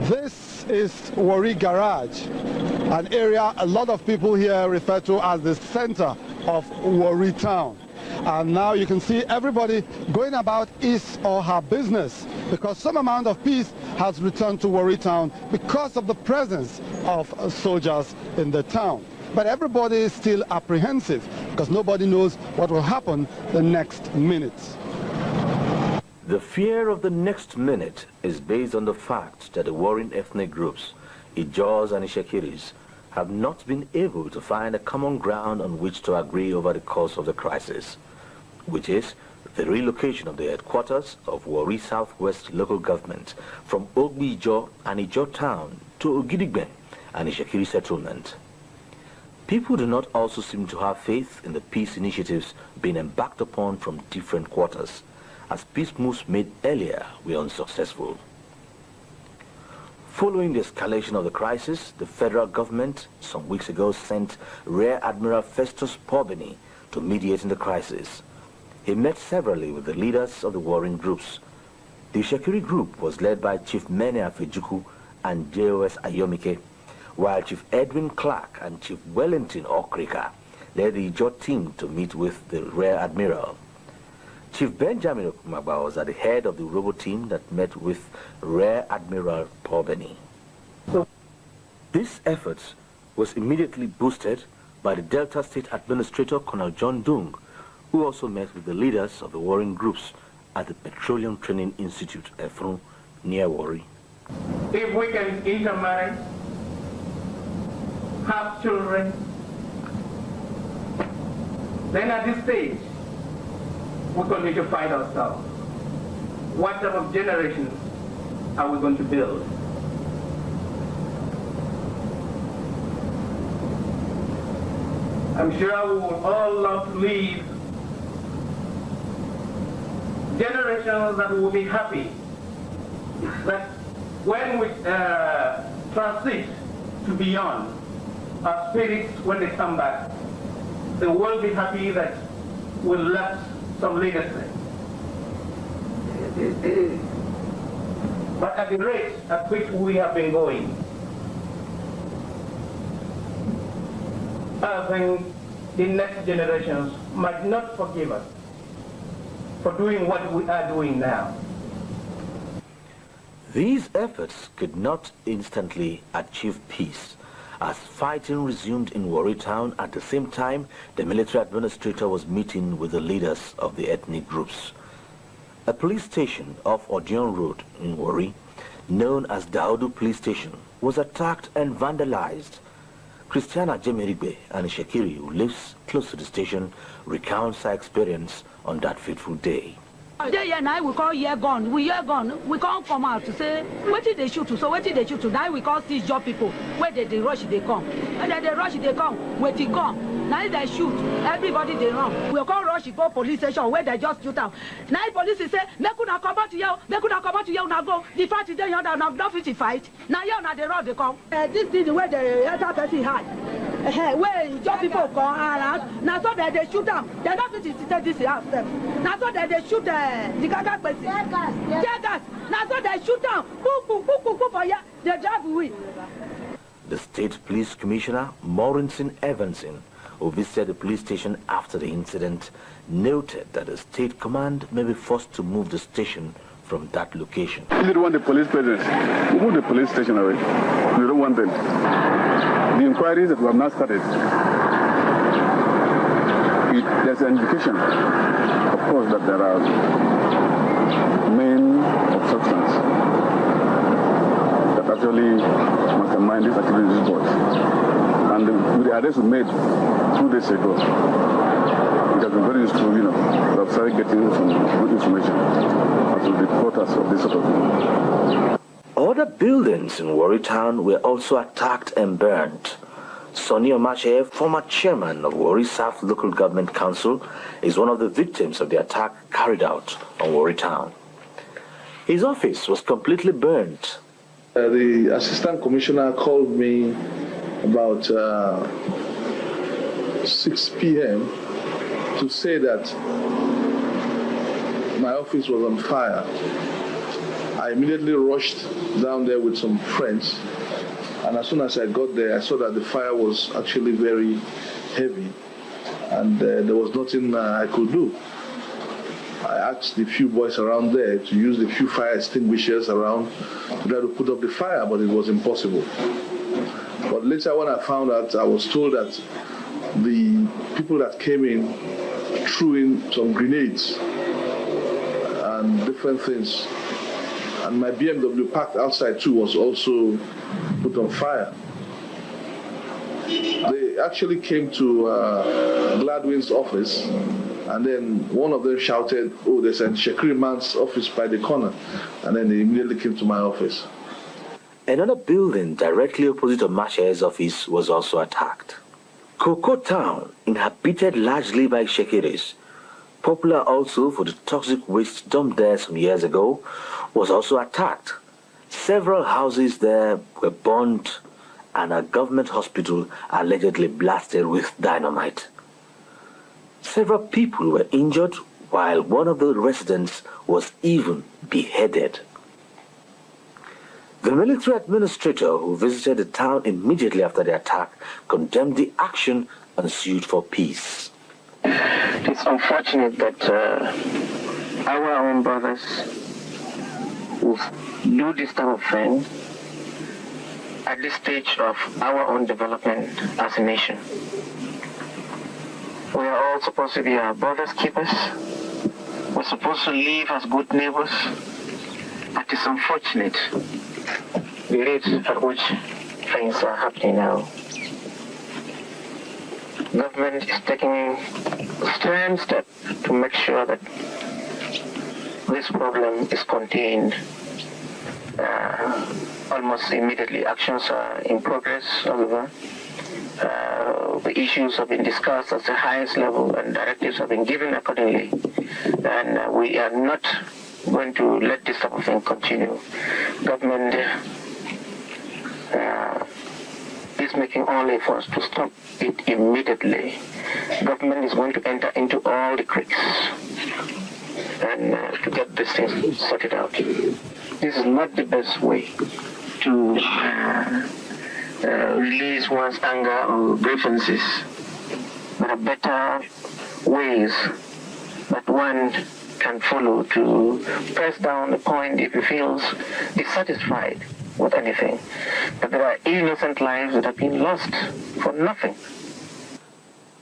This is Warri Garage, an area a lot of people here refer to as the center of Warri Town. And now you can see everybody going about his or her business because some amount of peace has returned to Warri Town because of the presence of soldiers in the town. But everybody is still apprehensive because nobody knows what will happen the next minute. The fear of the next minute is based on the fact that the warring ethnic groups, Ijors and Ishekiris, have not been able to find a common ground on which to agree over the cause of the crisis, which is the relocation of the headquarters of Warri Southwest local government from Ogbi Ijo and Ijo town to Ogidigbe and Ishekiri settlement. People do not also seem to have faith in the peace initiatives being embarked upon from different quarters, as peace moves made earlier were unsuccessful. Following the escalation of the crisis, the federal government some weeks ago sent Rear Admiral Festus Pobeni to mediate in the crisis. He met severally with the leaders of the warring groups. The Ishekiri group was led by Chief Mene Afejuku and JOS Ayomike, while Chief Edwin Clark and Chief Wellington Okrika led the Ijo team to meet with the Rear Admiral. Chief Benjamin Okumagba was at the head of the robo team that met with Rear Admiral Pobeni. This effort was immediately boosted by the Delta State Administrator Colonel John Dung, who also met with the leaders of the warring groups at the Petroleum Training Institute, Efron, near Warri. If we can intermarry, have children, then at this stage, we're going to find ourselves. What type of generations are we going to build? I'm sure we will all love to leave generations that will be happy that when we transit to beyond, our spirits, when they come back, they will be happy that we left some legacy. But at the rate at which we have been going, I think the next generations might not forgive us for doing what we are doing now. These efforts could not instantly achieve peace, as fighting resumed in Warri Town at the same time the military administrator was meeting with the leaders of the ethnic groups. A police station off Odion Road in Warri, known as Daudu Police Station, was attacked and vandalized. Christiana Jemerigbe and Ishekiri, who lives close to the station, recounts her experience on that fateful day. Day and night we call year gone. We can't come out to say what did they shoot to? So what did they shoot to? Now we call these job people. Where did they rush? They come. And then they rush. They come. Where they come? Now they shoot. Everybody they run. We call rush. Go police station where they just shoot out. Now police say they could not come back to you. They could not come back to you. Now go. The fight is there. You now not fit to fight. Now you now they run. They come. This is where the other person had. Where job people come around. Now so that they shoot them. They not fit to take this out them. Now so that they shoot the gaga person. Gas. Now so they shoot down. For ya. They drive away. The State Police Commissioner, Morinson Evanson, who visited the police station after the incident, noted that the state command may be forced to move the station from that location. We don't want the police presence. We move the police station away. We don't want them. The inquiries that we have not started, there's an indication, of course, that there are men of substance that actually mastermind these activities, these boys. And with the arrest we made 2 days ago, it has been very useful, we have started getting some good information as to the quarters of this sort of thing. Other buildings in Warri Town were also attacked and burned. Sonny Omache, former chairman of Warri South Local Government Council, is one of the victims of the attack carried out on Warri Town. His office was completely burnt. The assistant commissioner called me about 6 p.m. to say that my office was on fire. I I immediately rushed down there with some friends. And as soon as I got there, I saw that the fire was actually very heavy. And there was nothing I could do. I asked the few boys around there to use the few fire extinguishers around to try to put up the fire, but it was impossible. But later when I found out, I was told that the people that came in threw in some grenades and different things. And my BMW parked outside too was also put on fire. They actually came to Gladwin's office, and then one of them shouted, "Oh, there's a Shekiri man's office by the corner," and then they immediately came to my office. Another building directly opposite Omashe's office was also attacked. Cocoa Town, inhabited largely by Shekiris, popular also for the toxic waste dumped there some years ago, was also attacked. Several houses there were burnt and a government hospital allegedly blasted with dynamite. Several people were injured, while one of the residents was even beheaded. The military administrator who visited the town immediately after the attack condemned the action and sued for peace. It's unfortunate that our own brothers will do this type of thing at this stage of our own development as a nation. We are all supposed to be our brothers' keepers. We're supposed to live as good neighbors. It is unfortunate the rate at which things are happening now. Government is taking a stern step to make sure that this problem is contained almost immediately. Actions are in progress all over. The issues have been discussed at the highest level and directives have been given accordingly. And we are not going to let this type of thing continue. Government is making all efforts to stop it immediately. Government is going to enter into all the creeks and to get this thing sorted out. This is not the best way to release one's anger or grievances. There are better ways that one can follow to press down the point if he feels dissatisfied with anything. But there are innocent lives that have been lost for nothing.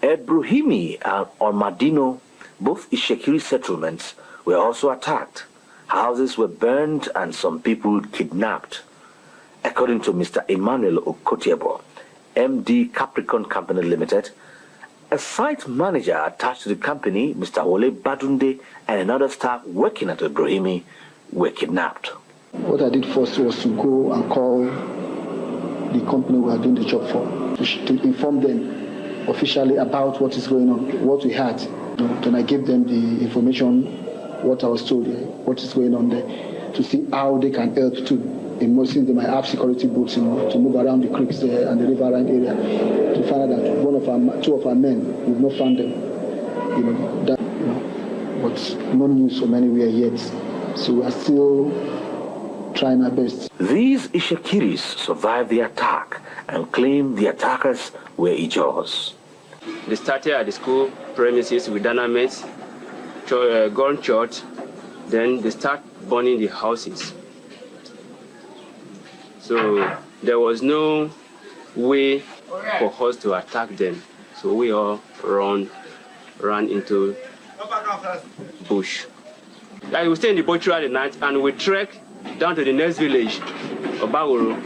At Bruhimi and Ormadino, both Ishekiri settlements, were also attacked. Houses were burned and some people kidnapped. According to Mr. Emmanuel Okotiebo, MD Capricorn Company Limited, a site manager attached to the company, Mr. Ole Badunde, and another staff working at Bruhimi were kidnapped. What I did first was to go and call the company we are doing the job for, to inform them officially about what is going on, what we had. Then I gave them the information, what I was told, what is going on there, to see how they can help too. In most of them, I have security boats, to move around the creeks there and the riverine area to find out that two of our men, we've not found them. But no news from anywhere yet. So we are still trying our best. These Ishekiris survived the attack and claimed the attackers were Ijos. They started at the school premises with dynamite, gunshot, then they start burning the houses. So there was no way for us to attack them. So we all ran into bush. We stay in the boat throughout the night and we trek down to the next village, Obaworo.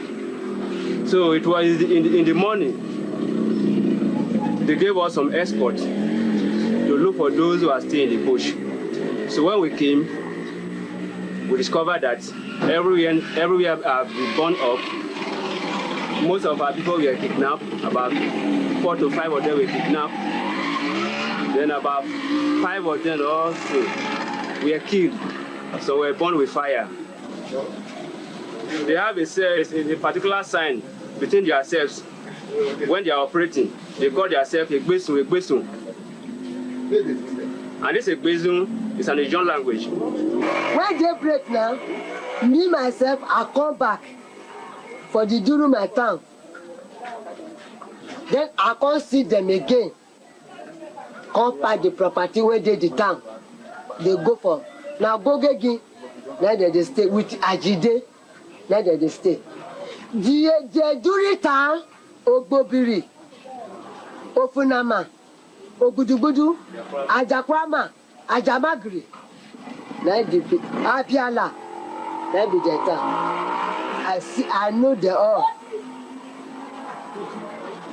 So it was in the morning. They gave us some escort to look for those who are still in the bush. So when we came, we discovered that everywhere have been burned up. Most of our people were kidnapped. About 4 to 5 of them were kidnapped. Then about 5 of them also were killed. So we're burned with fire. They have a particular sign between themselves when they are operating. They call themselves a Gbesun. And this Gbesun is an Ijon language. When they break now, Me, myself, I come back for the Duru my town. Then I can't see them again. Come buy the property where they the town. They go for. Now go again. Now they stay with Ajide. Now they stay. The Duru town, Ogbobiri, Ofunama, Ogudugudu, Ajakwama, Ajamagri. Now the Apiala. Now be the town. I know they all.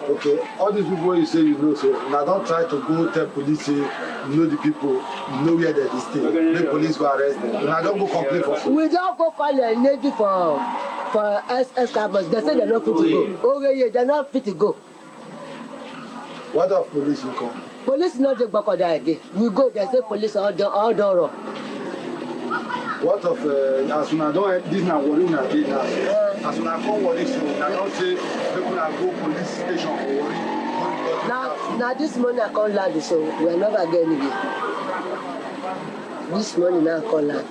Okay, all these people you say you know, so now don't try to go tell police, say, you know the people, you know where they stay. Make police go arrest them. Now don't go complain for food. We don't go call the Navy for SS cabins. They say they're not fit to go. Oh yeah, they're not fit to go. What of police you come? Police not the back of that again. We go, they say police all done. What of as soon as don't this now Warri now did now. As soon as come Warri, so now don't say people now go police station for Warri. Now this morning I call land, so we are never getting it. This morning now I call land.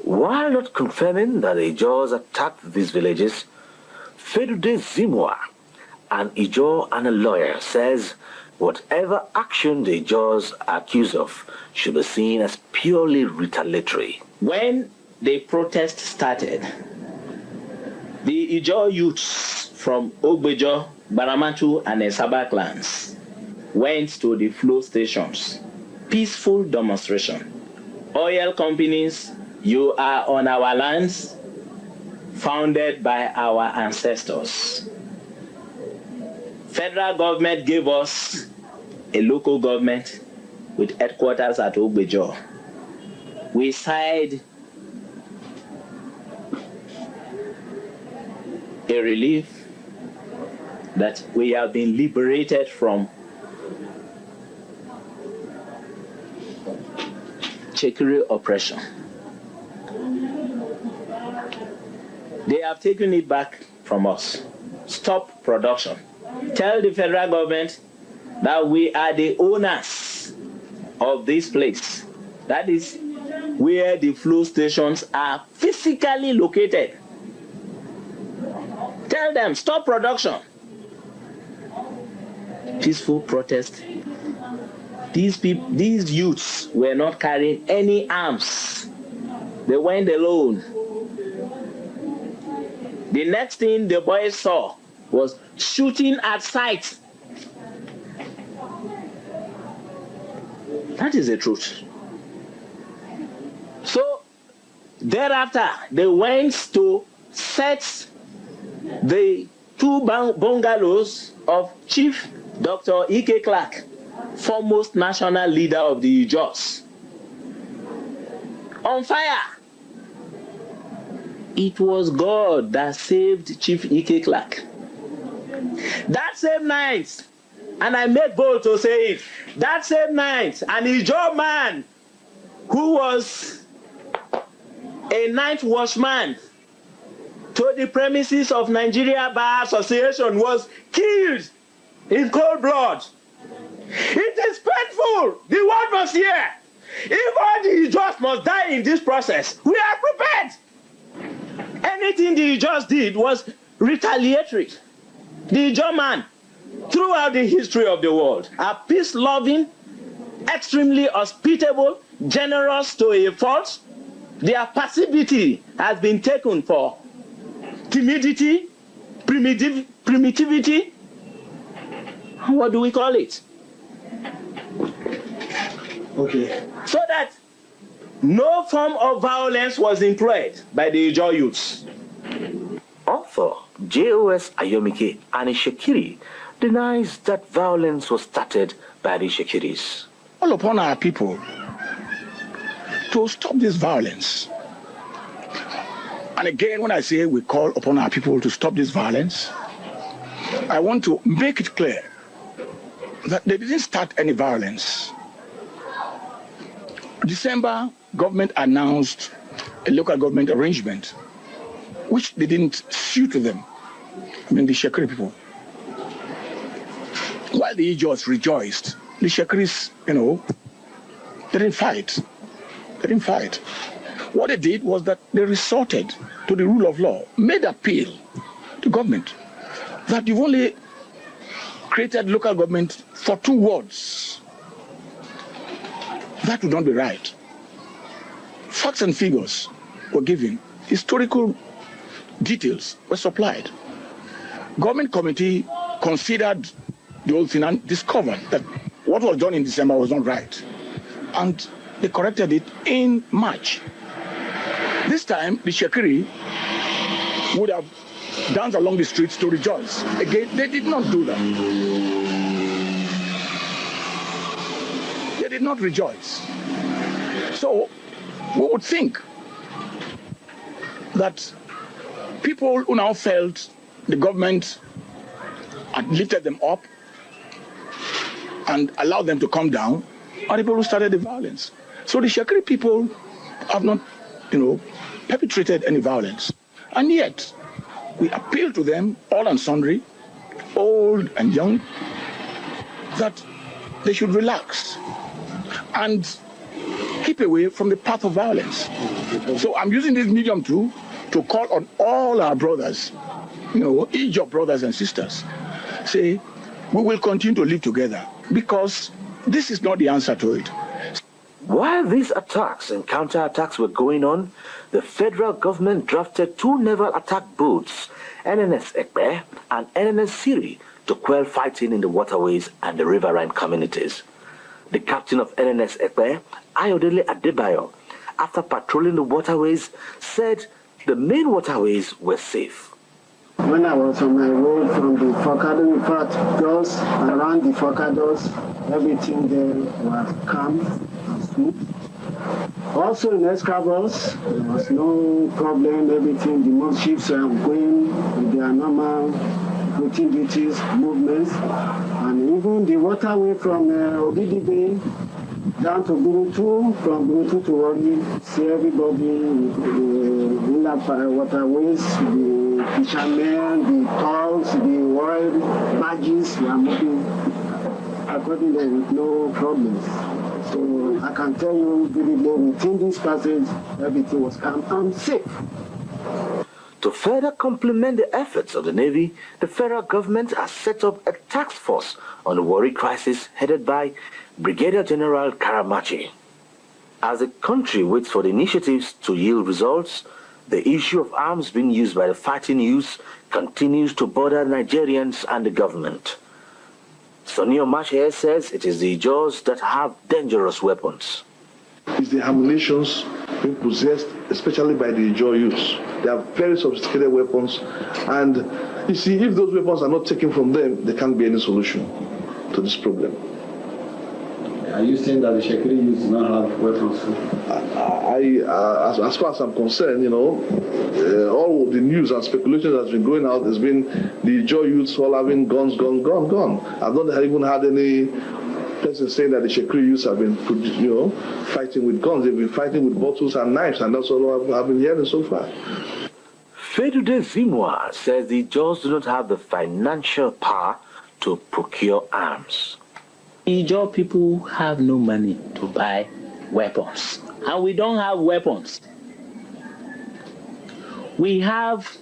While not confirming that the Ijaws attacked these villages, Fedude Zimwa, an Ijaw and a lawyer, says whatever action the Ijaws are accused of should be seen as purely retaliatory. When the protest started, the Ijaw youths from Ogbejo, Baramatu, and Esaba clans went to the flow stations. Peaceful demonstration. Oil companies, you are on our lands, founded by our ancestors. Federal government gave us a local government with headquarters at Ogbejo. We sighed a relief that we have been liberated from Chekiri oppression. They have taken it back from us. Stop production. Tell the federal government that we are the owners of this place. That is where the flow stations are physically located. Tell them, stop production. Peaceful protest. These youths were not carrying any arms. They went alone. The next thing the boys saw was shooting at sight. That is the truth. So, thereafter, they went to set the two bungalows of Chief Dr. Ike Clark, foremost national leader of the Ijaws, on fire. It was God that saved Chief Ike Clark. That same night, and I made bold to say it, that same night, an Ijaw man who was a night watchman to the premises of Nigeria Bar Association was killed in cold blood. It is painful. The world must hear. If all the Ijaws must die in this process, we are prepared. Anything the Ijaws did was retaliatory. The Ijaw man, throughout the history of the world, are peace-loving, extremely hospitable, generous to a fault. Their passivity has been taken for timidity, primitivity. What do we call it? Okay. So that no form of violence was employed by the Ijaw youths. Author J.O.S. Ayomike and Shekiri denies that violence was started by the Shekiris. All upon our people to stop this violence. And again, when I say we call upon our people to stop this violence, I want to make it clear that they didn't start any violence. December, government announced a local government arrangement, which they didn't suit them. I mean, the Shekiri people. While the Ijaws rejoiced, the Shekiris, they didn't fight. They didn't fight. What they did was that they resorted to the rule of law, made appeal to government that you've only created local government for 2 wards. That would not be right. Facts and figures were given. Historical details were supplied. Government committee considered the whole thing and discovered that what was done in December was not right. And they corrected it in March. This time, the Shekiri would have danced along the streets to rejoice. Again, they did not do that. They did not rejoice. So, we would think that people who now felt the government had lifted them up and allowed them to come down are the people who started the violence. So the Shekiri people have not, perpetrated any violence. And yet, we appeal to them, all and sundry, old and young, that they should relax and keep away from the path of violence. So I'm using this medium to call on all our brothers, Ijaw brothers and sisters, say, we will continue to live together because this is not the answer to it. While these attacks and counterattacks were going on, the federal government drafted 2 naval attack boats, NNS Ekpe and NNS Siri, to quell fighting in the waterways and the riverine communities. The captain of NNS Ekpe, Ayodele Adebayo, after patrolling the waterways, said the main waterways were safe. When I was on my road from the Fokado, in fact, just around the Focados, everything there was calm and smooth. Also in Escravos, there was no problem, everything, the most ships were going with their normal routine duties, movements, and even the waterway from Obidi Bay down to Burutu, from Burutu to Warri, see everybody in the waterways, the fishermen, the tolls, the oil barges were moving accordingly with no problems. So I can tell you, within this passage, everything was calm and safe. To further complement the efforts of the Navy, the federal government has set up a task force on the Warri crisis headed by Brigadier General Karamachi. As the country waits for the initiatives to yield results, the issue of arms being used by the fighting youths continues to bother Nigerians and the government. Sonny Omashe says it is the Ijaws that have dangerous weapons. It's the ammunitions being possessed, especially by the Ijaw youths. They have very sophisticated weapons, and you see, if those weapons are not taken from them, there can't be any solution to this problem. Are you saying that the Shekiri youths do not have weapons? As far as I'm concerned, all the news and speculation that's been going out has been the Ijaw youths all having guns. I've not even had any person saying that the Shekiri youths have been, fighting with guns. They've been fighting with bottles and knives, and that's all I've been hearing so far. Fedude Zimwa says the Ijaws do not have the financial power to procure arms. Ijaw people have no money to buy weapons, and we don't have weapons. We have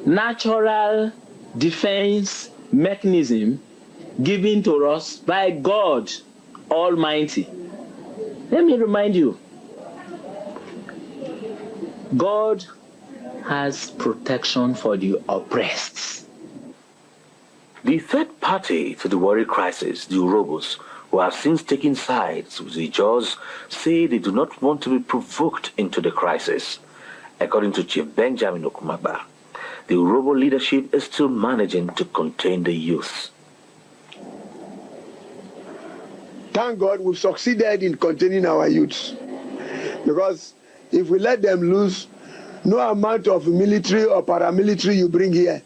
natural defense mechanism given to us by God Almighty. Let me remind you, God has protection for the oppressed. The third party to the Warri crisis, the Urhobos, who have since taken sides with the Ijaws, say they do not want to be provoked into the crisis. According to Chief Benjamin Okumagba, the Urhobo leadership is still managing to contain the youth. Thank God we've succeeded in containing our youths. Because if we let them loose, no amount of military or paramilitary you bring here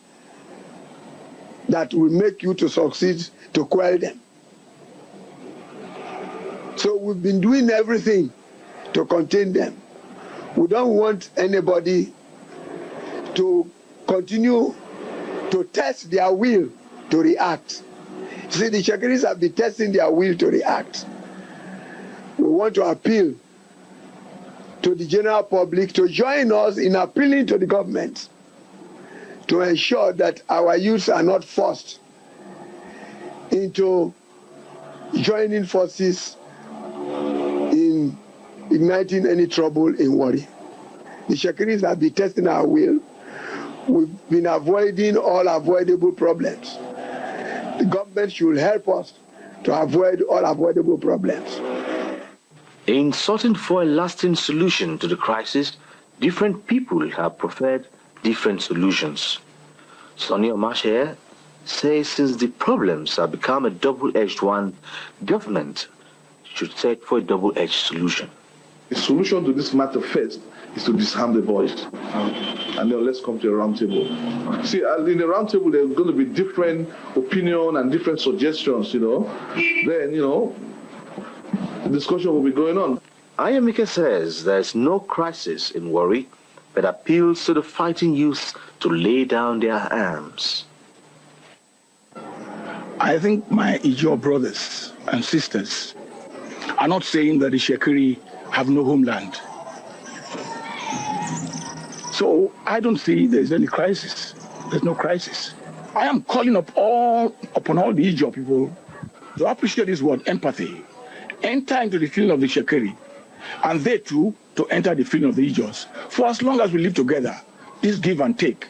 that will make you to succeed to quell them. So we've been doing everything to contain them. We don't want anybody to continue to test their will to react. See, the Shekiris have been testing their will to react. We want to appeal to the general public to join us in appealing to the government to ensure that our youths are not forced into joining forces in igniting any trouble in Warri. The Shekiris have been testing our will. We've been avoiding all avoidable problems. The government should help us to avoid all avoidable problems. In searching for a lasting solution to the crisis, different people have preferred different solutions. Sonny Omashe says since the problems have become a double-edged one, government should search for a double-edged solution. The solution to this matter first is to disarm the boys. And then let's come to a round table. See, in the round table, there's going to be different opinion and different suggestions, Then, the discussion will be going on. Ayamike says there's no crisis in Warri, but appeals to the fighting youth to lay down their arms. I think my Ijaw brothers and sisters are not saying that the Shekiri have no homeland. So I don't see there's any crisis. There's no crisis. I am calling upon all the Ijaw people to appreciate this word, empathy. Enter into the feeling of the Shekiri, and they too to enter the feeling of the Ijaws. For as long as we live together, this give and take.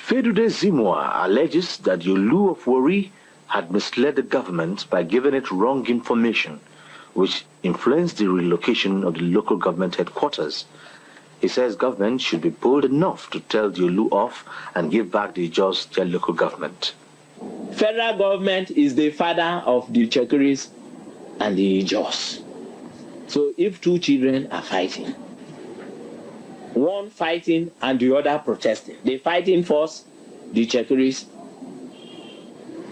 Fedude Zimwa alleges that Yolu of Warri had misled the government by giving it wrong information, which influenced the relocation of the local government headquarters. He says government should be bold enough to tell the Yolu off and give back the Ijaws their local government. Federal government is the father of the Shekiris and the Ijaws. So if two children are fighting, one fighting and the other protesting, the fighting force, the Shekiris,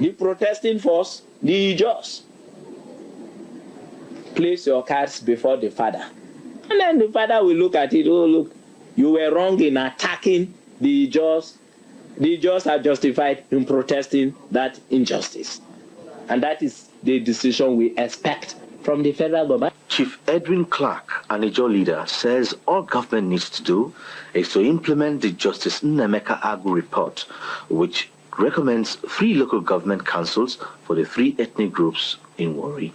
the protesting force, the Ijaws. Place your cards before the father. And then the father will look at it, oh look, you were wrong in attacking the Ijaws. The Ijaws are justified in protesting that injustice. And that is the decision we expect from the federal government. Chief Edwin Clark, an Ijaw leader, says all government needs to do is to implement the Justice Nnemeka Agu report, which recommends 3 local government councils for the 3 ethnic groups in Warri.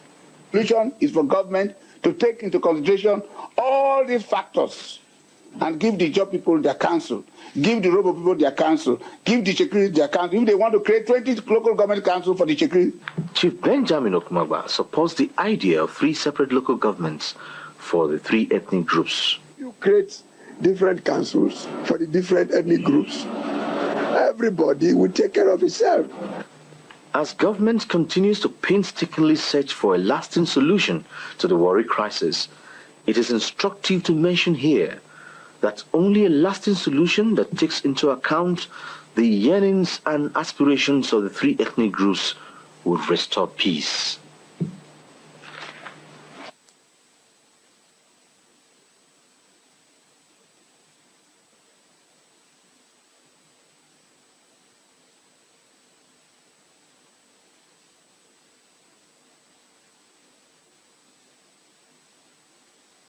The solution is for government to take into consideration all these factors and give the Ijaw people their council, give the Robo people their council, give the Shekiris their council. If they want to create 20 local government councils for the Shekiris. Chief Benjamin Okumagba supports the idea of 3 separate local governments for the 3 ethnic groups. You create different councils for the different ethnic groups. Everybody will take care of itself. As government continues to painstakingly search for a lasting solution to the Warri crisis, it is instructive to mention here that only a lasting solution that takes into account the yearnings and aspirations of the 3 ethnic groups would restore peace.